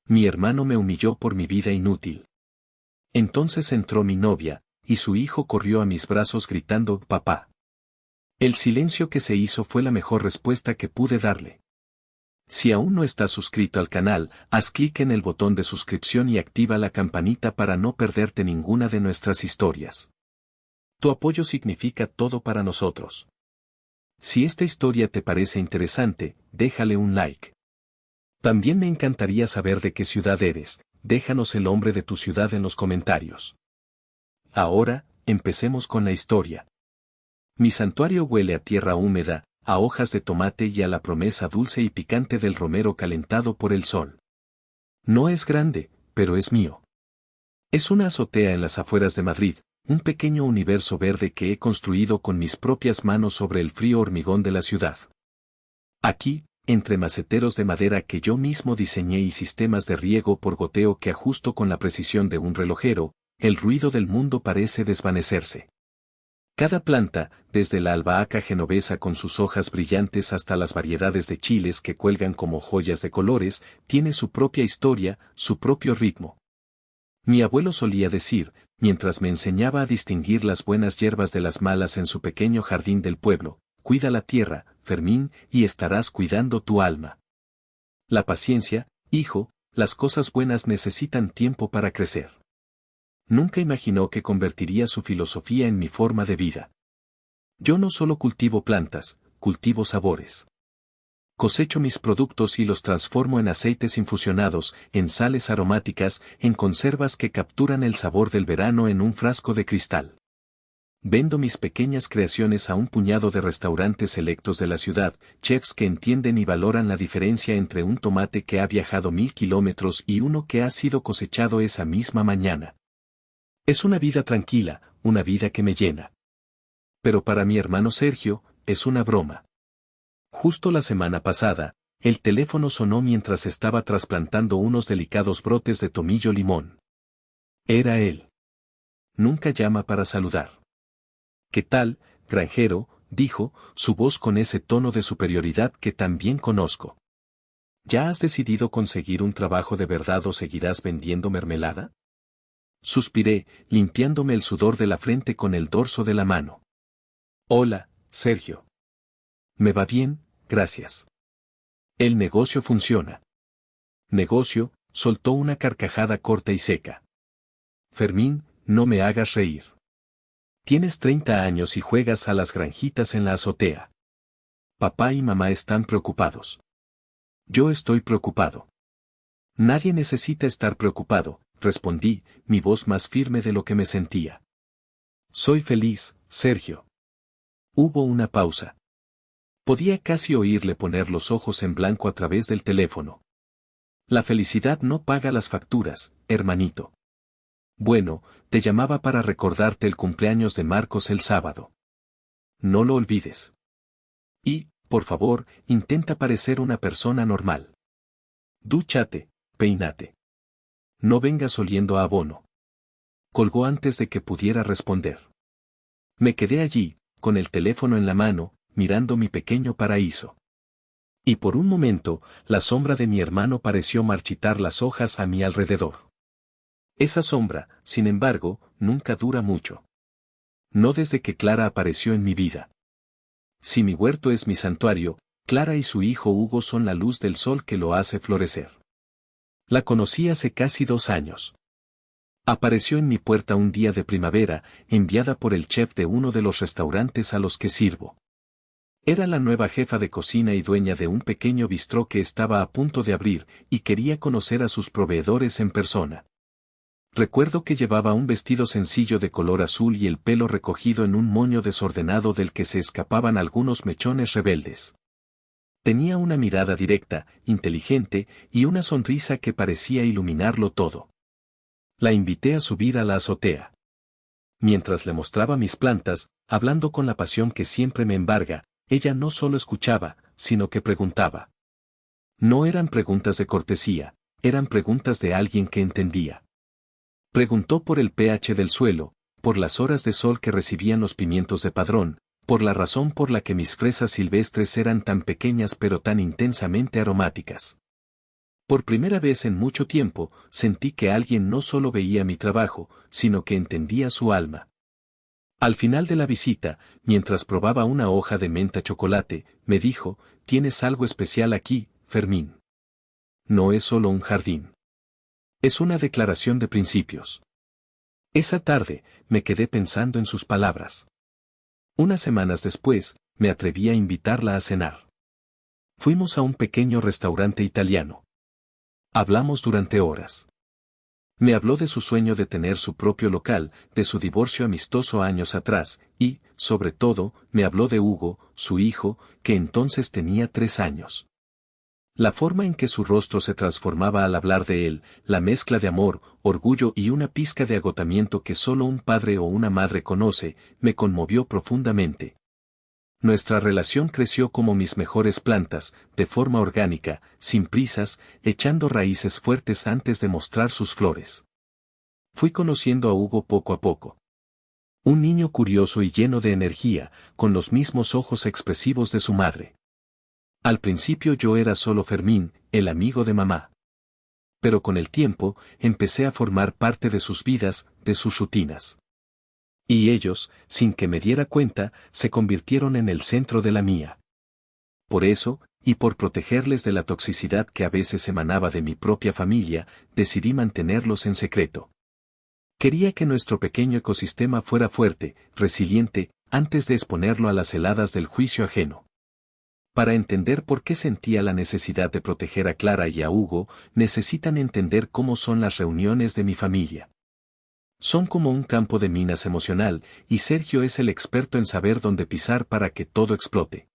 Mi hermano me humilló por mi vida inútil. Entonces entró mi novia, y su hijo corrió a mis brazos gritando «papá». El silencio que se hizo fue la mejor respuesta que pude darle. Si aún no estás suscrito al canal, haz clic en el botón de suscripción y activa la campanita para no perderte ninguna de nuestras historias. Tu apoyo significa todo para nosotros. Si esta historia te parece interesante, déjale un like. También me encantaría saber de qué ciudad eres, déjanos el nombre de tu ciudad en los comentarios. Ahora, empecemos con la historia. Mi santuario huele a tierra húmeda, a hojas de tomate y a la promesa dulce y picante del romero calentado por el sol. No es grande, pero es mío. Es una azotea en las afueras de Madrid, un pequeño universo verde que he construido con mis propias manos sobre el frío hormigón de la ciudad. Aquí, entre maceteros de madera que yo mismo diseñé y sistemas de riego por goteo que ajusto con la precisión de un relojero, el ruido del mundo parece desvanecerse. Cada planta, desde la albahaca genovesa con sus hojas brillantes hasta las variedades de chiles que cuelgan como joyas de colores, tiene su propia historia, su propio ritmo. Mi abuelo solía decir, mientras me enseñaba a distinguir las buenas hierbas de las malas en su pequeño jardín del pueblo, cuida la tierra, Fermín, y estarás cuidando tu alma. La paciencia, hijo, las cosas buenas necesitan tiempo para crecer. Nunca imaginó que convertiría su filosofía en mi forma de vida. Yo no solo cultivo plantas, cultivo sabores. Cosecho mis productos y los transformo en aceites infusionados, en sales aromáticas, en conservas que capturan el sabor del verano en un frasco de cristal. Vendo mis pequeñas creaciones a un puñado de restaurantes selectos de la ciudad, chefs que entienden y valoran la diferencia entre un tomate que ha viajado 1000 kilómetros y uno que ha sido cosechado esa misma mañana. Es una vida tranquila, una vida que me llena. Pero para mi hermano Sergio, es una broma. Justo la semana pasada, el teléfono sonó mientras estaba trasplantando unos delicados brotes de tomillo limón. Era él. Nunca llama para saludar. ¿Qué tal, granjero?, dijo, su voz con ese tono de superioridad que también conozco. ¿Ya has decidido conseguir un trabajo de verdad o seguirás vendiendo mermelada? Suspiré, limpiándome el sudor de la frente con el dorso de la mano. Hola, Sergio. Me va bien, gracias. El negocio funciona. Negocio, soltó una carcajada corta y seca. Fermín, no me hagas reír. Tienes 30 años y juegas a las granjitas en la azotea. Papá y mamá están preocupados. Yo estoy preocupado. Nadie necesita estar preocupado, respondí, mi voz más firme de lo que me sentía. Soy feliz, Sergio. Hubo una pausa. Podía casi oírle poner los ojos en blanco a través del teléfono. La felicidad no paga las facturas, hermanito. Bueno, te llamaba para recordarte el cumpleaños de Marcos el sábado. No lo olvides. Y, por favor, intenta parecer una persona normal. Dúchate, peínate. No vengas oliendo a abono. Colgó antes de que pudiera responder. Me quedé allí, con el teléfono en la mano, mirando mi pequeño paraíso. Y por un momento, la sombra de mi hermano pareció marchitar las hojas a mi alrededor. Esa sombra, sin embargo, nunca dura mucho. No desde que Clara apareció en mi vida. Si mi huerto es mi santuario, Clara y su hijo Hugo son la luz del sol que lo hace florecer. La conocí hace casi 2 años. Apareció en mi puerta un día de primavera, enviada por el chef de uno de los restaurantes a los que sirvo. Era la nueva jefa de cocina y dueña de un pequeño bistró que estaba a punto de abrir, y quería conocer a sus proveedores en persona. Recuerdo que llevaba un vestido sencillo de color azul y el pelo recogido en un moño desordenado del que se escapaban algunos mechones rebeldes. Tenía una mirada directa, inteligente, y una sonrisa que parecía iluminarlo todo. La invité a subir a la azotea. Mientras le mostraba mis plantas, hablando con la pasión que siempre me embarga, ella no solo escuchaba, sino que preguntaba. No eran preguntas de cortesía, eran preguntas de alguien que entendía. Preguntó por el pH del suelo, por las horas de sol que recibían los pimientos de padrón, por la razón por la que mis fresas silvestres eran tan pequeñas pero tan intensamente aromáticas. Por primera vez en mucho tiempo, sentí que alguien no solo veía mi trabajo, sino que entendía su alma. Al final de la visita, mientras probaba una hoja de menta chocolate, me dijo, «Tienes algo especial aquí, Fermín. No es solo un jardín. Es una declaración de principios». Esa tarde, me quedé pensando en sus palabras. Unas semanas después, me atreví a invitarla a cenar. Fuimos a un pequeño restaurante italiano. Hablamos durante horas. Me habló de su sueño de tener su propio local, de su divorcio amistoso años atrás, y, sobre todo, me habló de Hugo, su hijo, que entonces tenía 3 años. La forma en que su rostro se transformaba al hablar de él, la mezcla de amor, orgullo y una pizca de agotamiento que solo un padre o una madre conoce, me conmovió profundamente. Nuestra relación creció como mis mejores plantas, de forma orgánica, sin prisas, echando raíces fuertes antes de mostrar sus flores. Fui conociendo a Hugo poco a poco. Un niño curioso y lleno de energía, con los mismos ojos expresivos de su madre. Al principio yo era solo Fermín, el amigo de mamá. Pero con el tiempo, empecé a formar parte de sus vidas, de sus rutinas. Y ellos, sin que me diera cuenta, se convirtieron en el centro de la mía. Por eso, y por protegerles de la toxicidad que a veces emanaba de mi propia familia, decidí mantenerlos en secreto. Quería que nuestro pequeño ecosistema fuera fuerte, resiliente, antes de exponerlo a las heladas del juicio ajeno. Para entender por qué sentía la necesidad de proteger a Clara y a Hugo, necesitan entender cómo son las reuniones de mi familia. Son como un campo de minas emocional, y Sergio es el experto en saber dónde pisar para que todo explote.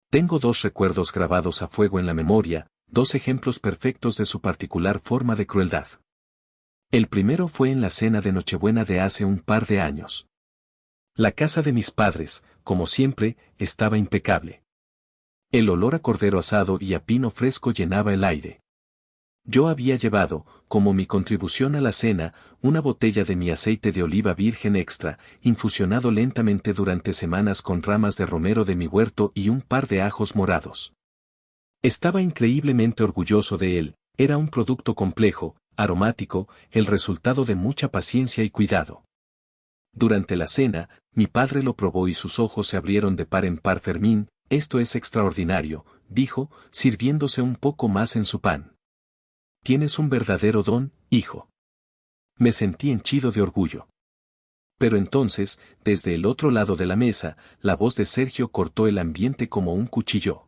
Tengo 2 recuerdos grabados a fuego en la memoria, 2 ejemplos perfectos de su particular forma de crueldad. El primero fue en la cena de Nochebuena de hace un par de años. La casa de mis padres, como siempre, estaba impecable. El olor a cordero asado y a pino fresco llenaba el aire. Yo había llevado, como mi contribución a la cena, una botella de mi aceite de oliva virgen extra, infusionado lentamente durante semanas con ramas de romero de mi huerto y un par de ajos morados. Estaba increíblemente orgulloso de él, era un producto complejo, aromático, el resultado de mucha paciencia y cuidado. Durante la cena, mi padre lo probó y sus ojos se abrieron de par en par. Fermín, esto es extraordinario, dijo, sirviéndose un poco más en su pan. Tienes un verdadero don, hijo. Me sentí henchido de orgullo. Pero entonces, desde el otro lado de la mesa, la voz de Sergio cortó el ambiente como un cuchillo.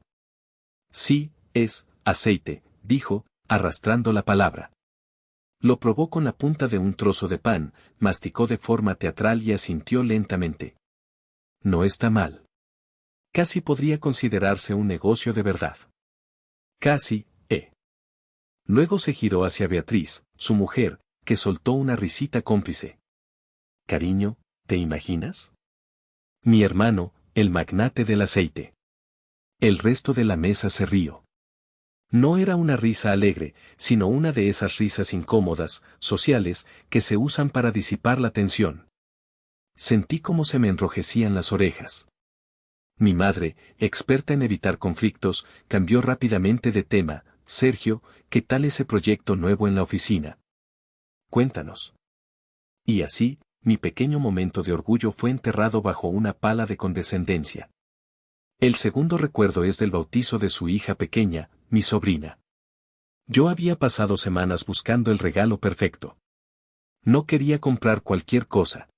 Sí, es aceite, dijo, arrastrando la palabra. Lo probó con la punta de un trozo de pan, masticó de forma teatral y asintió lentamente. No está mal. Casi podría considerarse un negocio de verdad. Casi, Luego se giró hacia Beatriz, su mujer, que soltó una risita cómplice. Cariño, ¿te imaginas? Mi hermano, el magnate del aceite. El resto de la mesa se rió. No era una risa alegre, sino una de esas risas incómodas, sociales, que se usan para disipar la tensión. Sentí cómo se me enrojecían las orejas. Mi madre, experta en evitar conflictos, cambió rápidamente de tema. Sergio, ¿qué tal ese proyecto nuevo en la oficina? Cuéntanos. Y así, mi pequeño momento de orgullo fue enterrado bajo una pala de condescendencia. El segundo recuerdo es del bautizo de su hija pequeña, mi sobrina. Yo había pasado semanas buscando el regalo perfecto. No quería comprar cualquier cosa.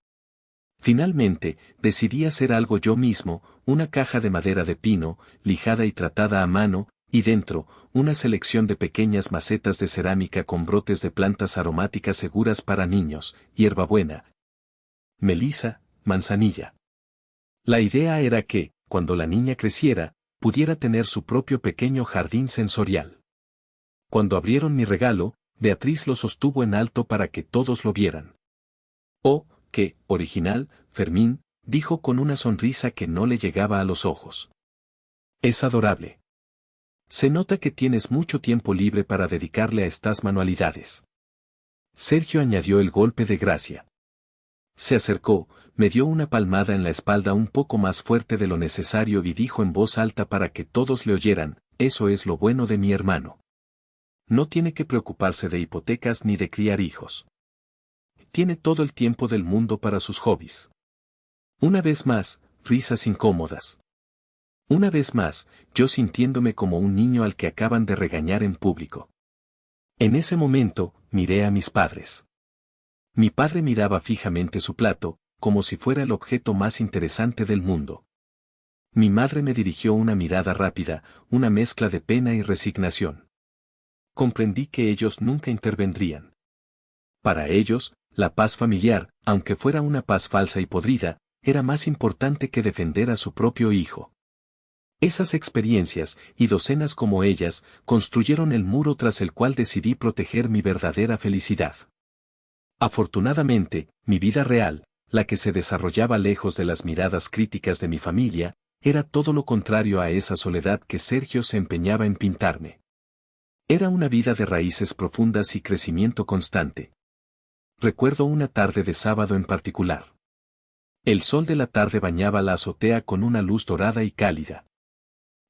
Finalmente, decidí hacer algo yo mismo, una caja de madera de pino, lijada y tratada a mano, y dentro, una selección de pequeñas macetas de cerámica con brotes de plantas aromáticas seguras para niños, hierbabuena, melisa, manzanilla. La idea era que, cuando la niña creciera, pudiera tener su propio pequeño jardín sensorial. Cuando abrieron mi regalo, Beatriz lo sostuvo en alto para que todos lo vieran. «Oh, qué original, Fermín», dijo con una sonrisa que no le llegaba a los ojos. «Es adorable. Se nota que tienes mucho tiempo libre para dedicarle a estas manualidades». Sergio añadió el golpe de gracia. Se acercó, me dio una palmada en la espalda un poco más fuerte de lo necesario y dijo en voz alta para que todos le oyeran, «Eso es lo bueno de mi hermano. No tiene que preocuparse de hipotecas ni de criar hijos. Tiene todo el tiempo del mundo para sus hobbies. Una vez más, risas incómodas. Una vez más, yo sintiéndome como un niño al que acaban de regañar en público. En ese momento, miré a mis padres. Mi padre miraba fijamente su plato, como si fuera el objeto más interesante del mundo. Mi madre me dirigió una mirada rápida, una mezcla de pena y resignación. Comprendí que ellos nunca intervendrían. Para ellos, la paz familiar, aunque fuera una paz falsa y podrida, era más importante que defender a su propio hijo. Esas experiencias, y docenas como ellas, construyeron el muro tras el cual decidí proteger mi verdadera felicidad. Afortunadamente, mi vida real, la que se desarrollaba lejos de las miradas críticas de mi familia, era todo lo contrario a esa soledad que Sergio se empeñaba en pintarme. Era una vida de raíces profundas y crecimiento constante. Recuerdo una tarde de sábado en particular. El sol de la tarde bañaba la azotea con una luz dorada y cálida.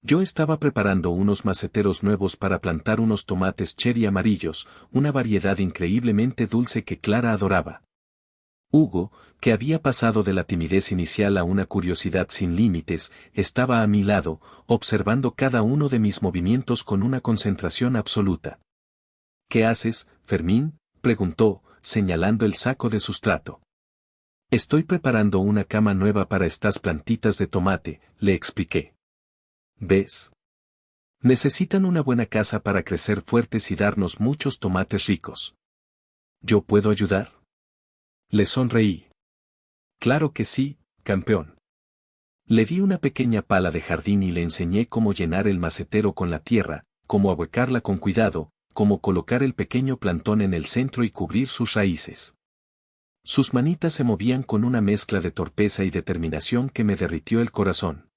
Yo estaba preparando unos maceteros nuevos para plantar unos tomates cherry amarillos, una variedad increíblemente dulce que Clara adoraba. Hugo, que había pasado de la timidez inicial a una curiosidad sin límites, estaba a mi lado, observando cada uno de mis movimientos con una concentración absoluta. ¿Qué haces, Fermín?, preguntó, señalando el saco de sustrato. Estoy preparando una cama nueva para estas plantitas de tomate, le expliqué. ¿Ves? Necesitan una buena casa para crecer fuertes y darnos muchos tomates ricos. ¿Yo puedo ayudar? Le sonreí. Claro que sí, campeón. Le di una pequeña pala de jardín y le enseñé cómo llenar el macetero con la tierra, cómo ahuecarla con cuidado, cómo colocar el pequeño plantón en el centro y cubrir sus raíces. Sus manitas se movían con una mezcla de torpeza y determinación que me derritió el corazón.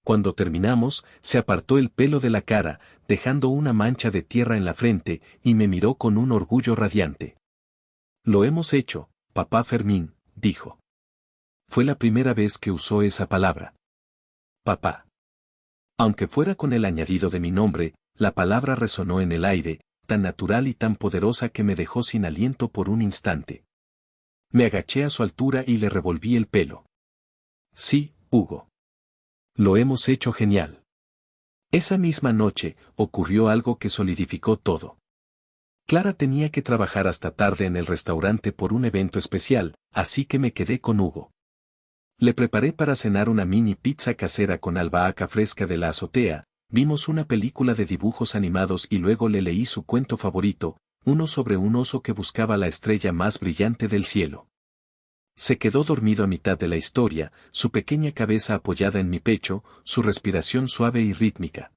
Cuando terminamos, se apartó el pelo de la cara, dejando una mancha de tierra en la frente, y me miró con un orgullo radiante. Lo hemos hecho, papá Fermín, dijo. Fue la primera vez que usó esa palabra. Papá. Aunque fuera con el añadido de mi nombre, la palabra resonó en el aire, tan natural y tan poderosa que me dejó sin aliento por un instante. Me agaché a su altura y le revolví el pelo. Sí, Hugo. Lo hemos hecho genial. Esa misma noche, ocurrió algo que solidificó todo. Clara tenía que trabajar hasta tarde en el restaurante por un evento especial, así que me quedé con Hugo. Le preparé para cenar una mini pizza casera con albahaca fresca de la azotea, vimos una película de dibujos animados y luego le leí su cuento favorito, uno sobre un oso que buscaba la estrella más brillante del cielo. Se quedó dormido a mitad de la historia, su pequeña cabeza apoyada en mi pecho, su respiración suave y rítmica.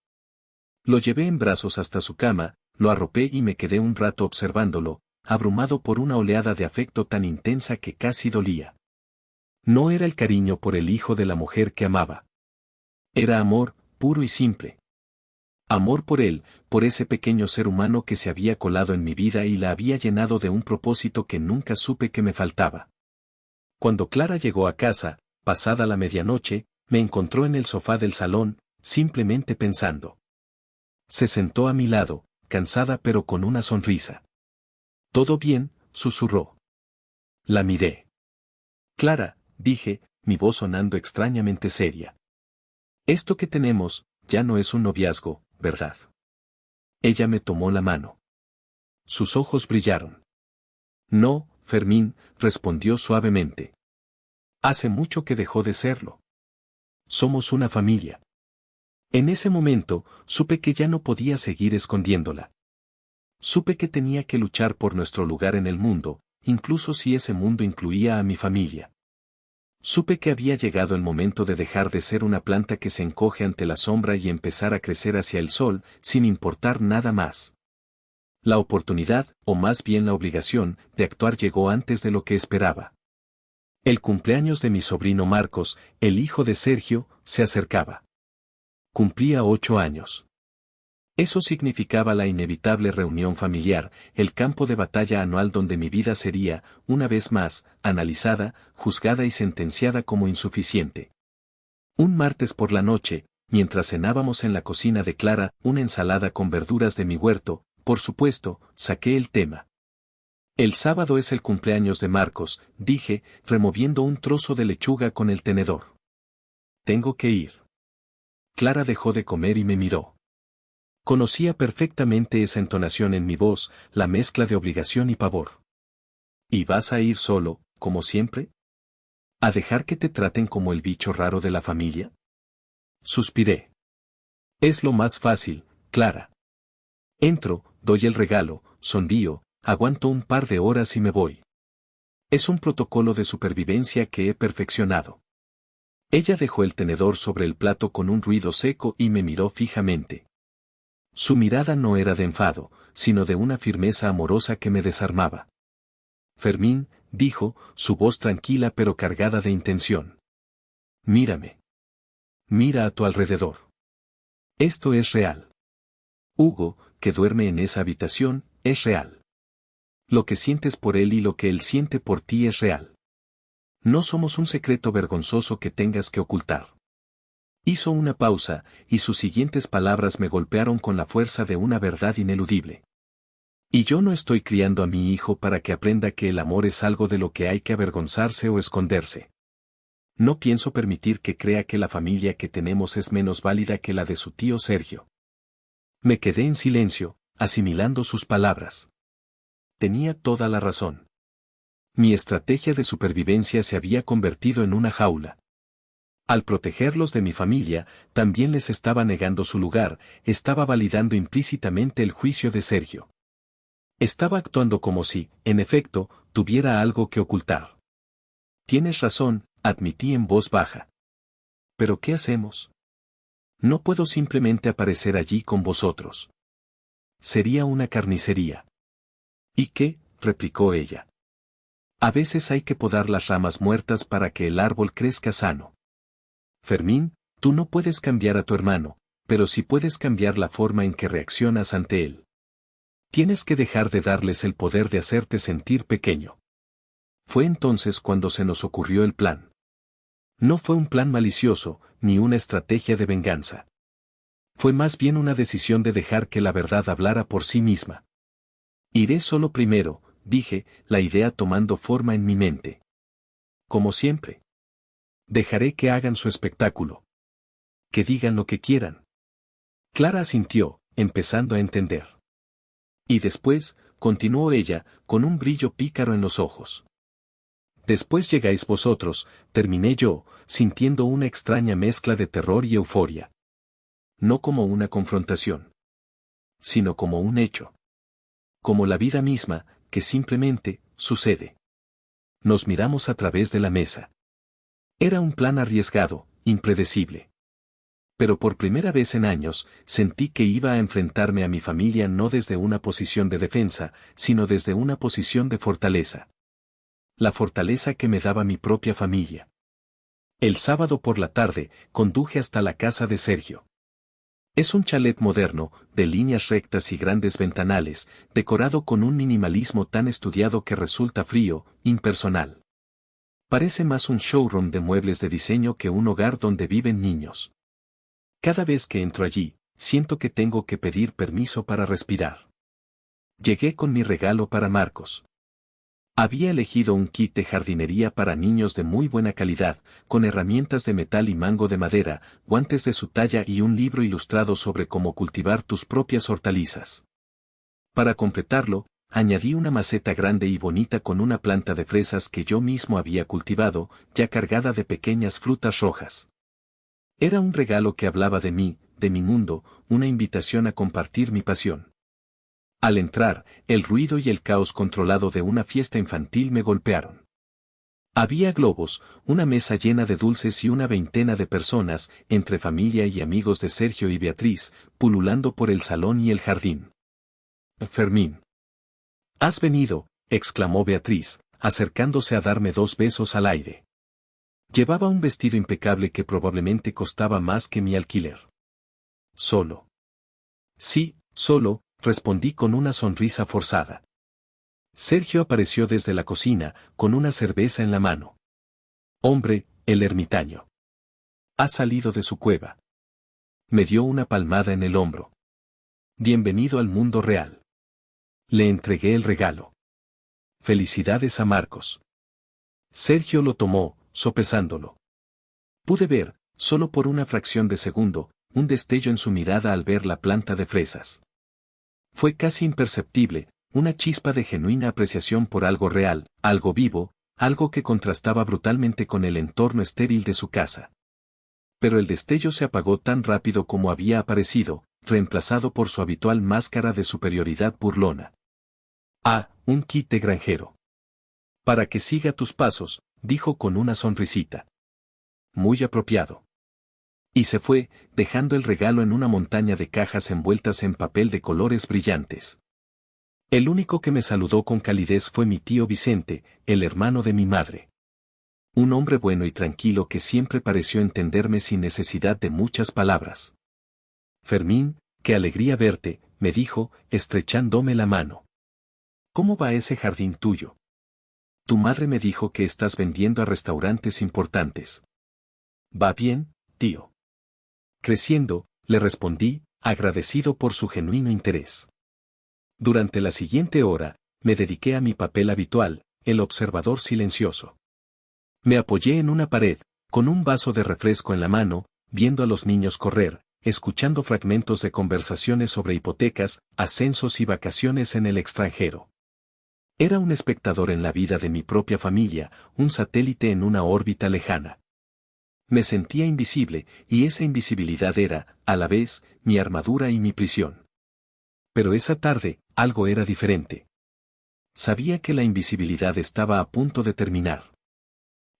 Lo llevé en brazos hasta su cama, lo arropé y me quedé un rato observándolo, abrumado por una oleada de afecto tan intensa que casi dolía. No era el cariño por el hijo de la mujer que amaba. Era amor, puro y simple. Amor por él, por ese pequeño ser humano que se había colado en mi vida y la había llenado de un propósito que nunca supe que me faltaba. Cuando Clara llegó a casa, pasada la medianoche, me encontró en el sofá del salón, simplemente pensando. Se sentó a mi lado, cansada pero con una sonrisa. ¿Todo bien?, susurró. La miré. Clara, dije, mi voz sonando extrañamente seria. Esto que tenemos, ya no es un noviazgo, ¿verdad? Ella me tomó la mano. Sus ojos brillaron. No, Fermín, respondió suavemente. Hace mucho que dejó de serlo. Somos una familia. En ese momento, supe que ya no podía seguir escondiéndola. Supe que tenía que luchar por nuestro lugar en el mundo, incluso si ese mundo incluía a mi familia. Supe que había llegado el momento de dejar de ser una planta que se encoge ante la sombra y empezar a crecer hacia el sol, sin importar nada más. La oportunidad, o más bien la obligación, de actuar llegó antes de lo que esperaba. El cumpleaños de mi sobrino Marcos, el hijo de Sergio, se acercaba. Cumplía 8 años. Eso significaba la inevitable reunión familiar, el campo de batalla anual donde mi vida sería, una vez más, analizada, juzgada y sentenciada como insuficiente. Un martes por la noche, mientras cenábamos en la cocina de Clara, una ensalada con verduras de mi huerto, por supuesto, saqué el tema. El sábado es el cumpleaños de Marcos, dije, removiendo un trozo de lechuga con el tenedor. Tengo que ir. Clara dejó de comer y me miró. Conocía perfectamente esa entonación en mi voz, la mezcla de obligación y pavor. ¿Y vas a ir solo, como siempre? ¿A dejar que te traten como el bicho raro de la familia? Suspiré. Es lo más fácil, Clara. Entro, doy el regalo, sonrío, aguanto un par de horas y me voy. Es un protocolo de supervivencia que he perfeccionado. Ella dejó el tenedor sobre el plato con un ruido seco y me miró fijamente. Su mirada no era de enfado, sino de una firmeza amorosa que me desarmaba. Fermín, dijo, su voz tranquila pero cargada de intención. Mírame. Mira a tu alrededor. Esto es real. Hugo, que duerme en esa habitación, es real. Lo que sientes por él y lo que él siente por ti es real. No somos un secreto vergonzoso que tengas que ocultar. Hizo una pausa, y sus siguientes palabras me golpearon con la fuerza de una verdad ineludible. Y yo no estoy criando a mi hijo para que aprenda que el amor es algo de lo que hay que avergonzarse o esconderse. No pienso permitir que crea que la familia que tenemos es menos válida que la de su tío Sergio. Me quedé en silencio, asimilando sus palabras. Tenía toda la razón. Mi estrategia de supervivencia se había convertido en una jaula. Al protegerlos de mi familia, también les estaba negando su lugar, estaba validando implícitamente el juicio de Sergio. Estaba actuando como si, en efecto, tuviera algo que ocultar. Tienes razón, admití en voz baja. ¿Pero qué hacemos? No puedo simplemente aparecer allí con vosotros. Sería una carnicería. ¿Y qué? Replicó ella. A veces hay que podar las ramas muertas para que el árbol crezca sano. Fermín, tú no puedes cambiar a tu hermano, pero sí puedes cambiar la forma en que reaccionas ante él. Tienes que dejar de darles el poder de hacerte sentir pequeño. Fue entonces cuando se nos ocurrió el plan. No fue un plan malicioso, ni una estrategia de venganza. Fue más bien una decisión de dejar que la verdad hablara por sí misma. Iré solo primero, dije, la idea tomando forma en mi mente. Como siempre. Dejaré que hagan su espectáculo. Que digan lo que quieran. Clara asintió, empezando a entender. Y después, continuó ella, con un brillo pícaro en los ojos. Después llegáis vosotros, terminé yo, sintiendo una extraña mezcla de terror y euforia. No como una confrontación, sino como un hecho. Como la vida misma, que simplemente, sucede. Nos miramos a través de la mesa. Era un plan arriesgado, impredecible. Pero por primera vez en años, sentí que iba a enfrentarme a mi familia no desde una posición de defensa, sino desde una posición de fortaleza. La fortaleza que me daba mi propia familia. El sábado por la tarde, conduje hasta la casa de Sergio. Es un chalet moderno, de líneas rectas y grandes ventanales, decorado con un minimalismo tan estudiado que resulta frío, impersonal. Parece más un showroom de muebles de diseño que un hogar donde viven niños. Cada vez que entro allí, siento que tengo que pedir permiso para respirar. Llegué con mi regalo para Marcos. Había elegido un kit de jardinería para niños de muy buena calidad, con herramientas de metal y mango de madera, guantes de su talla y un libro ilustrado sobre cómo cultivar tus propias hortalizas. Para completarlo, añadí una maceta grande y bonita con una planta de fresas que yo mismo había cultivado, ya cargada de pequeñas frutas rojas. Era un regalo que hablaba de mí, de mi mundo, una invitación a compartir mi pasión. Al entrar, el ruido y el caos controlado de una fiesta infantil me golpearon. Había globos, una mesa llena de dulces y una veintena de personas, entre familia y amigos de Sergio y Beatriz, pululando por el salón y el jardín. Fermín. «¿Has venido?», exclamó Beatriz, acercándose a darme 2 besos al aire. Llevaba un vestido impecable que probablemente costaba más que mi alquiler. «¿Solo?». «Sí, solo», respondí con una sonrisa forzada. Sergio apareció desde la cocina, con una cerveza en la mano. «Hombre, el ermitaño. Ha salido de su cueva». Me dio una palmada en el hombro. «Bienvenido al mundo real». Le entregué el regalo. Felicidades a Marcos. Sergio lo tomó, sopesándolo. Pude ver, solo por una fracción de segundo, un destello en su mirada al ver la planta de fresas. Fue casi imperceptible, una chispa de genuina apreciación por algo real, algo vivo, algo que contrastaba brutalmente con el entorno estéril de su casa. Pero el destello se apagó tan rápido como había aparecido, reemplazado por su habitual máscara de superioridad burlona. Ah, un kit de granjero. Para que siga tus pasos, dijo con una sonrisita. Muy apropiado. Y se fue, dejando el regalo en una montaña de cajas envueltas en papel de colores brillantes. El único que me saludó con calidez fue mi tío Vicente, el hermano de mi madre. Un hombre bueno y tranquilo que siempre pareció entenderme sin necesidad de muchas palabras. Fermín, qué alegría verte, me dijo, estrechándome la mano. ¿Cómo va ese jardín tuyo? Tu madre me dijo que estás vendiendo a restaurantes importantes. Va bien, tío. Creciendo, le respondí, agradecido por su genuino interés. Durante la siguiente hora, me dediqué a mi papel habitual, el observador silencioso. Me apoyé en una pared, con un vaso de refresco en la mano, viendo a los niños correr, escuchando fragmentos de conversaciones sobre hipotecas, ascensos y vacaciones en el extranjero. Era un espectador en la vida de mi propia familia, un satélite en una órbita lejana. Me sentía invisible, y esa invisibilidad era, a la vez, mi armadura y mi prisión. Pero esa tarde, algo era diferente. Sabía que la invisibilidad estaba a punto de terminar.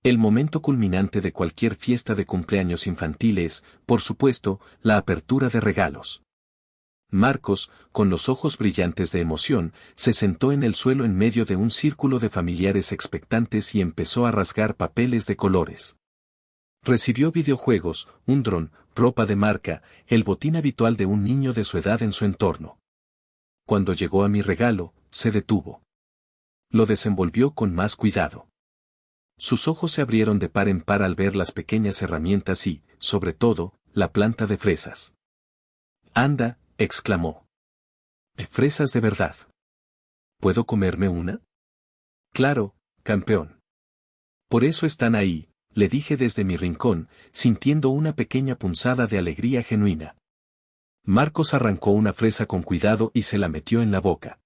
El momento culminante de cualquier fiesta de cumpleaños infantil es, por supuesto, la apertura de regalos. Marcos, con los ojos brillantes de emoción, se sentó en el suelo en medio de un círculo de familiares expectantes y empezó a rasgar papeles de colores. Recibió videojuegos, un dron, ropa de marca, el botín habitual de un niño de su edad en su entorno. Cuando llegó a mi regalo, se detuvo. Lo desenvolvió con más cuidado. Sus ojos se abrieron de par en par al ver las pequeñas herramientas y, sobre todo, la planta de fresas. «Anda», exclamó. «Fresas de verdad. ¿Puedo comerme una?» «Claro, campeón. Por eso están ahí», le dije desde mi rincón, sintiendo una pequeña punzada de alegría genuina. Marcos arrancó una fresa con cuidado y se la metió en la boca.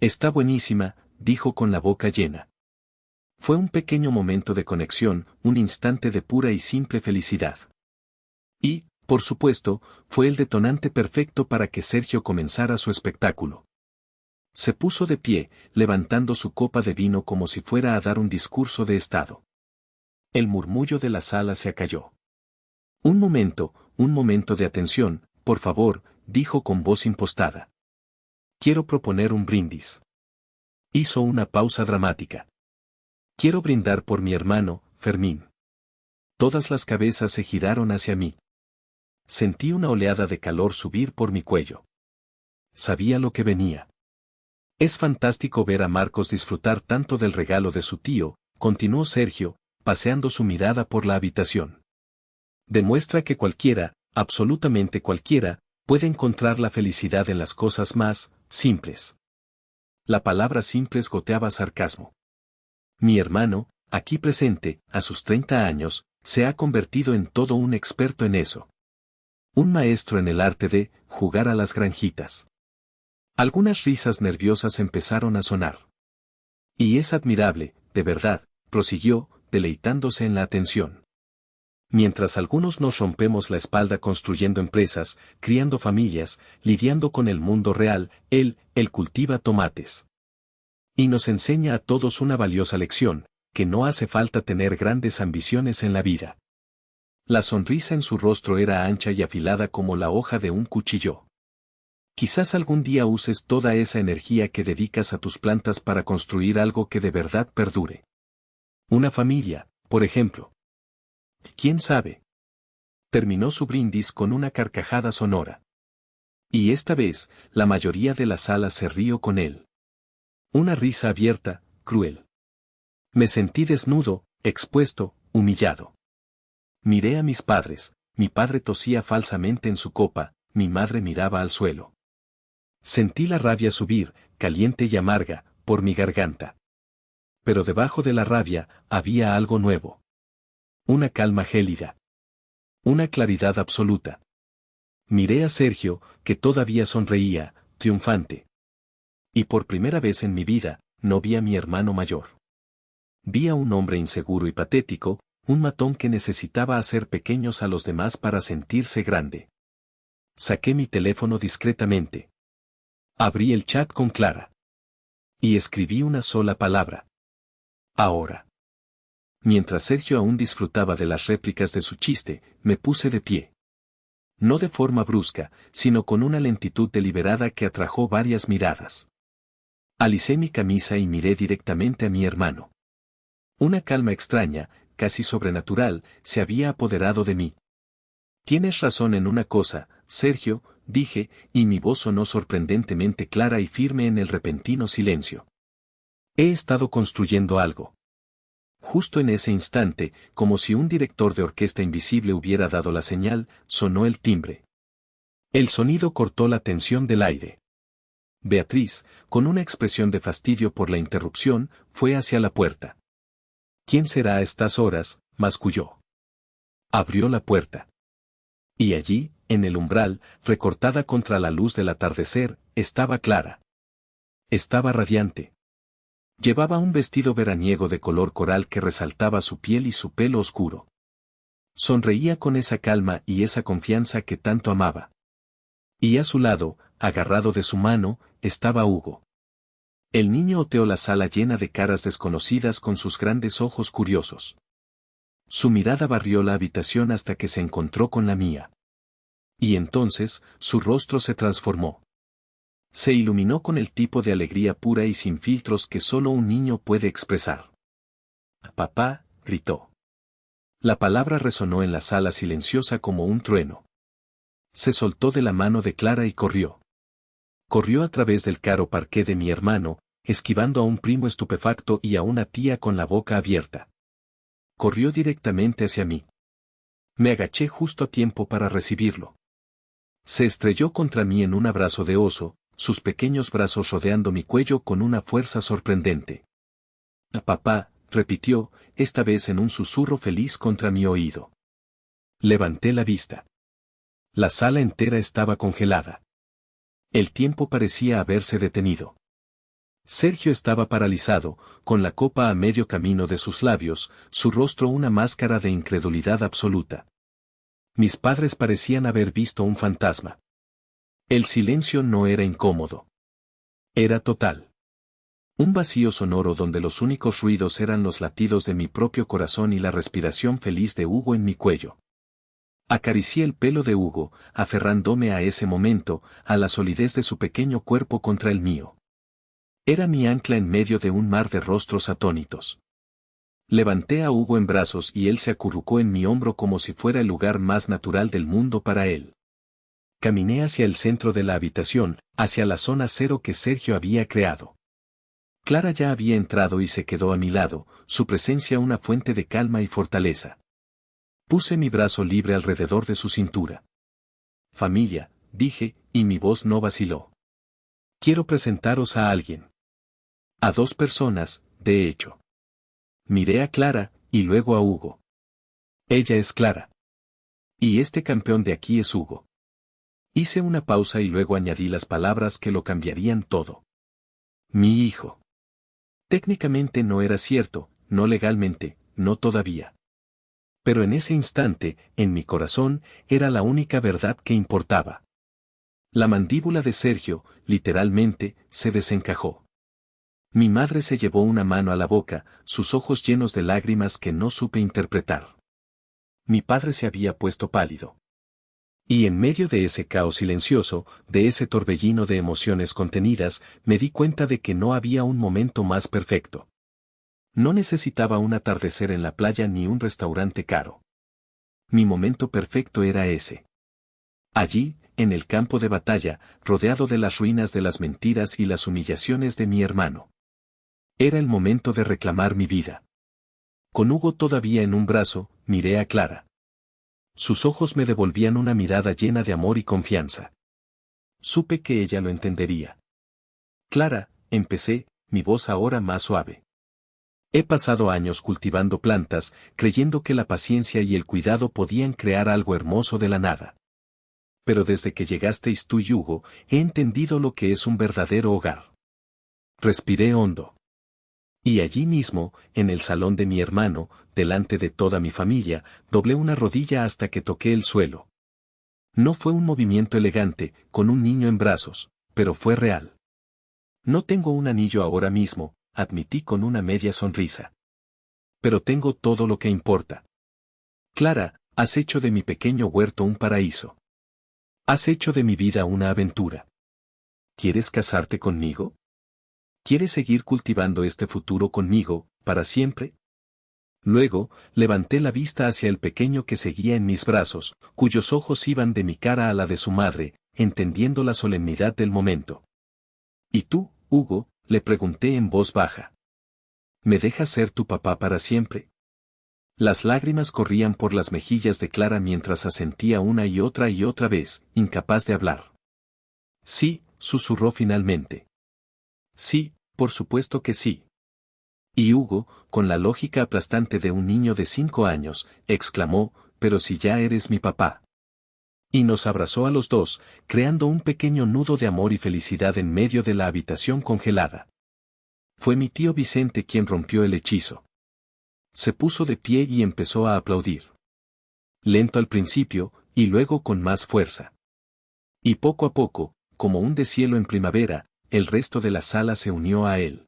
«Está buenísima», dijo con la boca llena. Fue un pequeño momento de conexión, un instante de pura y simple felicidad. Y, por supuesto, fue el detonante perfecto para que Sergio comenzara su espectáculo. Se puso de pie, levantando su copa de vino como si fuera a dar un discurso de estado. El murmullo de la sala se acalló. Un momento de atención, por favor», dijo con voz impostada. «Quiero proponer un brindis». Hizo una pausa dramática. «Quiero brindar por mi hermano, Fermín». Todas las cabezas se giraron hacia mí. Sentí una oleada de calor subir por mi cuello. Sabía lo que venía. «Es fantástico ver a Marcos disfrutar tanto del regalo de su tío», continuó Sergio, paseando su mirada por la habitación. «Demuestra que cualquiera, absolutamente cualquiera, puede encontrar la felicidad en las cosas más simples». La palabra simples goteaba sarcasmo. Mi hermano, aquí presente, a sus 30 años, se ha convertido en todo un experto en eso. Un maestro en el arte de jugar a las granjitas. Algunas risas nerviosas empezaron a sonar. «Y es admirable, de verdad», prosiguió, deleitándose en la atención. «Mientras algunos nos rompemos la espalda construyendo empresas, criando familias, lidiando con el mundo real, él cultiva tomates. Y nos enseña a todos una valiosa lección, que no hace falta tener grandes ambiciones en la vida». La sonrisa en su rostro era ancha y afilada como la hoja de un cuchillo. «Quizás algún día uses toda esa energía que dedicas a tus plantas para construir algo que de verdad perdure. Una familia, por ejemplo. ¿Quién sabe?». Terminó su brindis con una carcajada sonora. Y esta vez, la mayoría de la sala se rió con él. Una risa abierta, cruel. Me sentí desnudo, expuesto, humillado. Miré a mis padres, mi padre tosía falsamente en su copa, mi madre miraba al suelo. Sentí la rabia subir, caliente y amarga, por mi garganta. Pero debajo de la rabia, había algo nuevo. Una calma gélida. Una claridad absoluta. Miré a Sergio, que todavía sonreía, triunfante. Y por primera vez en mi vida, no vi a mi hermano mayor. Vi a un hombre inseguro y patético, un matón que necesitaba hacer pequeños a los demás para sentirse grande. Saqué mi teléfono discretamente. Abrí el chat con Clara. Y escribí una sola palabra. Ahora. Mientras Sergio aún disfrutaba de las réplicas de su chiste, me puse de pie. No de forma brusca, sino con una lentitud deliberada que atrajo varias miradas. Alicé mi camisa y miré directamente a mi hermano. Una calma extraña, casi sobrenatural, se había apoderado de mí. Tienes razón en una cosa, Sergio, dije, y mi voz sonó sorprendentemente clara y firme en el repentino silencio. He estado construyendo algo. Justo en ese instante, como si un director de orquesta invisible hubiera dado la señal, sonó el timbre. El sonido cortó la tensión del aire. Beatriz, con una expresión de fastidio por la interrupción, fue hacia la puerta. ¿Quién será a estas horas?, masculló. Abrió la puerta. Y allí, en el umbral, recortada contra la luz del atardecer, estaba Clara. Estaba radiante. Llevaba un vestido veraniego de color coral que resaltaba su piel y su pelo oscuro. Sonreía con esa calma y esa confianza que tanto amaba. Y a su lado, agarrado de su mano, estaba Hugo. El niño oteó la sala llena de caras desconocidas con sus grandes ojos curiosos. Su mirada barrió la habitación hasta que se encontró con la mía. Y entonces, su rostro se transformó. Se iluminó con el tipo de alegría pura y sin filtros que solo un niño puede expresar. «Papá», gritó. La palabra resonó en la sala silenciosa como un trueno. Se soltó de la mano de Clara y corrió. Corrió a través del caro parqué de mi hermano, esquivando a un primo estupefacto y a una tía con la boca abierta. Corrió directamente hacia mí. Me agaché justo a tiempo para recibirlo. Se estrelló contra mí en un abrazo de oso, sus pequeños brazos rodeando mi cuello con una fuerza sorprendente. «Papá», repitió, esta vez en un susurro feliz contra mi oído. Levanté la vista. La sala entera estaba congelada. El tiempo parecía haberse detenido. Sergio estaba paralizado, con la copa a medio camino de sus labios, su rostro una máscara de incredulidad absoluta. Mis padres parecían haber visto un fantasma. El silencio no era incómodo. Era total. Un vacío sonoro donde los únicos ruidos eran los latidos de mi propio corazón y la respiración feliz de Hugo en mi cuello. Acaricié el pelo de Hugo, aferrándome a ese momento, a la solidez de su pequeño cuerpo contra el mío. Era mi ancla en medio de un mar de rostros atónitos. Levanté a Hugo en brazos y él se acurrucó en mi hombro como si fuera el lugar más natural del mundo para él. Caminé hacia el centro de la habitación, hacia la zona cero que Sergio había creado. Clara ya había entrado y se quedó a mi lado, su presencia una fuente de calma y fortaleza. Puse mi brazo libre alrededor de su cintura. «Familia», dije, y mi voz no vaciló. «Quiero presentaros a alguien. A dos personas, de hecho». Miré a Clara, y luego a Hugo. «Ella es Clara. Y este campeón de aquí es Hugo». Hice una pausa y luego añadí las palabras que lo cambiarían todo. «Mi hijo». Técnicamente no era cierto, no legalmente, no todavía. Pero en ese instante, en mi corazón, era la única verdad que importaba. La mandíbula de Sergio, literalmente, se desencajó. Mi madre se llevó una mano a la boca, sus ojos llenos de lágrimas que no supe interpretar. Mi padre se había puesto pálido. Y en medio de ese caos silencioso, de ese torbellino de emociones contenidas, me di cuenta de que no había un momento más perfecto. No necesitaba un atardecer en la playa ni un restaurante caro. Mi momento perfecto era ese. Allí, en el campo de batalla, rodeado de las ruinas de las mentiras y las humillaciones de mi hermano. Era el momento de reclamar mi vida. Con Hugo todavía en un brazo, miré a Clara. Sus ojos me devolvían una mirada llena de amor y confianza. Supe que ella lo entendería. Clara, empecé, mi voz ahora más suave. He pasado años cultivando plantas, creyendo que la paciencia y el cuidado podían crear algo hermoso de la nada. Pero desde que llegasteis tú y Hugo, he entendido lo que es un verdadero hogar. Respiré hondo. Y allí mismo, en el salón de mi hermano, delante de toda mi familia, doblé una rodilla hasta que toqué el suelo. No fue un movimiento elegante, con un niño en brazos, pero fue real. No tengo un anillo ahora mismo, admití con una media sonrisa. Pero tengo todo lo que importa. Clara, has hecho de mi pequeño huerto un paraíso. Has hecho de mi vida una aventura. ¿Quieres casarte conmigo? ¿Quieres seguir cultivando este futuro conmigo, para siempre? Luego, levanté la vista hacia el pequeño que seguía en mis brazos, cuyos ojos iban de mi cara a la de su madre, entendiendo la solemnidad del momento. ¿Y tú, Hugo?, le pregunté en voz baja. ¿Me dejas ser tu papá para siempre? Las lágrimas corrían por las mejillas de Clara mientras asentía una y otra vez, incapaz de hablar. Sí, susurró finalmente. Sí, por supuesto que sí. Y Hugo, con la lógica aplastante de un niño de 5 años, exclamó, pero si ya eres mi papá. Y nos abrazó a los dos, creando un pequeño nudo de amor y felicidad en medio de la habitación congelada. Fue mi tío Vicente quien rompió el hechizo. Se puso de pie y empezó a aplaudir. Lento al principio, y luego con más fuerza. Y poco a poco, como un deshielo en primavera, el resto de la sala se unió a él.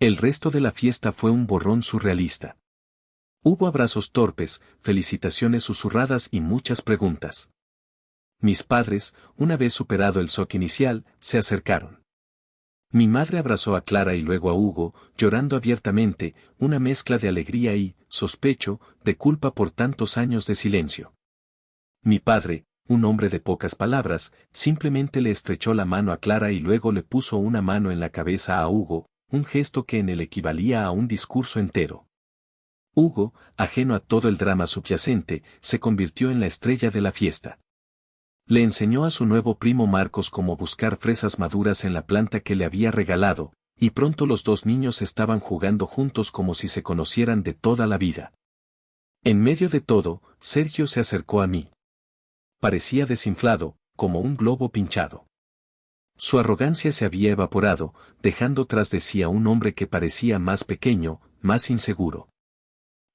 El resto de la fiesta fue un borrón surrealista. Hubo abrazos torpes, felicitaciones susurradas y muchas preguntas. Mis padres, una vez superado el shock inicial, se acercaron. Mi madre abrazó a Clara y luego a Hugo, llorando abiertamente, una mezcla de alegría y, sospecho, de culpa por tantos años de silencio. Mi padre, un hombre de pocas palabras, simplemente le estrechó la mano a Clara y luego le puso una mano en la cabeza a Hugo, un gesto que en él equivalía a un discurso entero. Hugo, ajeno a todo el drama subyacente, se convirtió en la estrella de la fiesta. Le enseñó a su nuevo primo Marcos cómo buscar fresas maduras en la planta que le había regalado, y pronto los dos niños estaban jugando juntos como si se conocieran de toda la vida. En medio de todo, Sergio se acercó a mí. Parecía desinflado, como un globo pinchado. Su arrogancia se había evaporado, dejando tras de sí a un hombre que parecía más pequeño, más inseguro.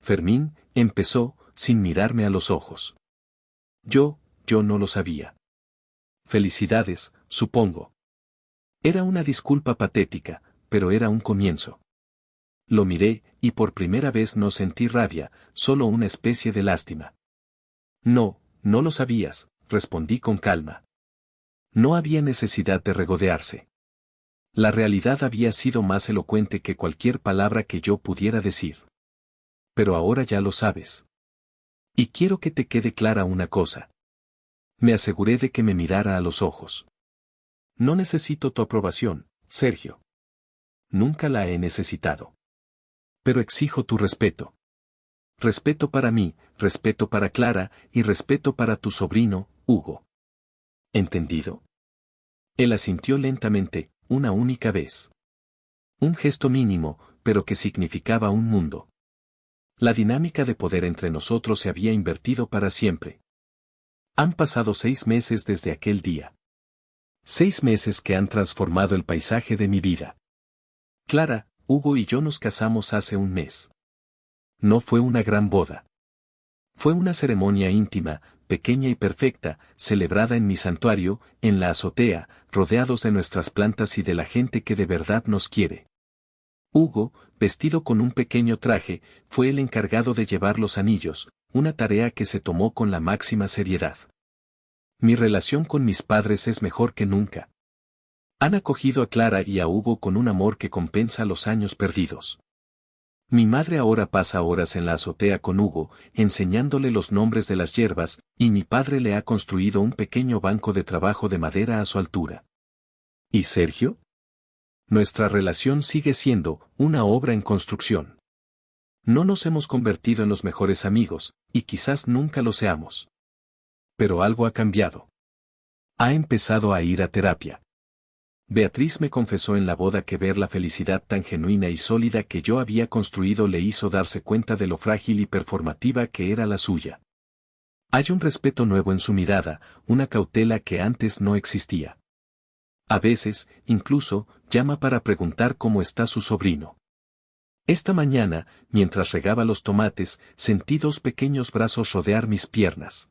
Fermín, empezó, sin mirarme a los ojos. Yo no lo sabía. Felicidades, supongo. Era una disculpa patética, pero era un comienzo. Lo miré, y por primera vez no sentí rabia, solo una especie de lástima. No lo sabías, respondí con calma. No había necesidad de regodearse. La realidad había sido más elocuente que cualquier palabra que yo pudiera decir. Pero ahora ya lo sabes. Y quiero que te quede clara una cosa. Me aseguré de que me mirara a los ojos. No necesito tu aprobación, Sergio. Nunca la he necesitado. Pero exijo tu respeto. Respeto para mí, respeto para Clara, y respeto para tu sobrino, Hugo. ¿Entendido? Él asintió lentamente, una única vez. Un gesto mínimo, pero que significaba un mundo. La dinámica de poder entre nosotros se había invertido para siempre. Han pasado 6 meses desde aquel día. 6 meses que han transformado el paisaje de mi vida. Clara, Hugo y yo nos casamos hace un mes. No fue una gran boda. Fue una ceremonia íntima, pequeña y perfecta, celebrada en mi santuario, en la azotea, rodeados de nuestras plantas y de la gente que de verdad nos quiere. Hugo, vestido con un pequeño traje, fue el encargado de llevar los anillos, una tarea que se tomó con la máxima seriedad. Mi relación con mis padres es mejor que nunca. Han acogido a Clara y a Hugo con un amor que compensa los años perdidos. Mi madre ahora pasa horas en la azotea con Hugo, enseñándole los nombres de las hierbas, y mi padre le ha construido un pequeño banco de trabajo de madera a su altura. ¿Y Sergio? Nuestra relación sigue siendo una obra en construcción. No nos hemos convertido en los mejores amigos, y quizás nunca lo seamos. Pero algo ha cambiado. Ha empezado a ir a terapia. Beatriz me confesó en la boda que ver la felicidad tan genuina y sólida que yo había construido le hizo darse cuenta de lo frágil y performativa que era la suya. Hay un respeto nuevo en su mirada, una cautela que antes no existía. A veces, incluso, llama para preguntar cómo está su sobrino. Esta mañana, mientras regaba los tomates, sentí dos pequeños brazos rodear mis piernas.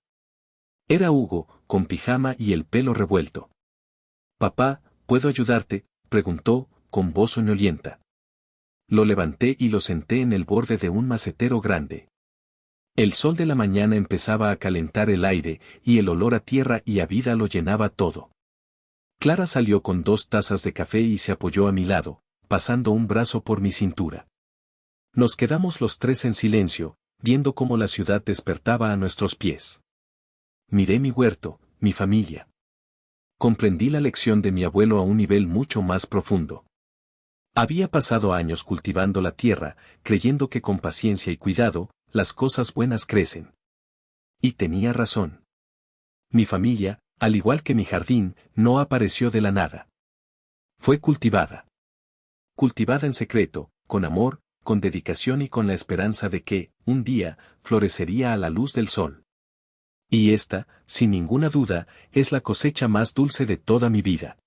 Era Hugo, con pijama y el pelo revuelto. «Papá, ¿puedo ayudarte?», preguntó, con voz soñolienta. Lo levanté y lo senté en el borde de un macetero grande. El sol de la mañana empezaba a calentar el aire, y el olor a tierra y a vida lo llenaba todo. Clara salió con 2 tazas de café y se apoyó a mi lado, pasando un brazo por mi cintura. Nos quedamos los tres en silencio, viendo cómo la ciudad despertaba a nuestros pies. Miré mi huerto, mi familia. Comprendí la lección de mi abuelo a un nivel mucho más profundo. Había pasado años cultivando la tierra, creyendo que con paciencia y cuidado, las cosas buenas crecen. Y tenía razón. Mi familia, al igual que mi jardín, no apareció de la nada. Fue cultivada. Cultivada en secreto, con amor, con dedicación y con la esperanza de que, un día, florecería a la luz del sol. Y esta, sin ninguna duda, es la cosecha más dulce de toda mi vida.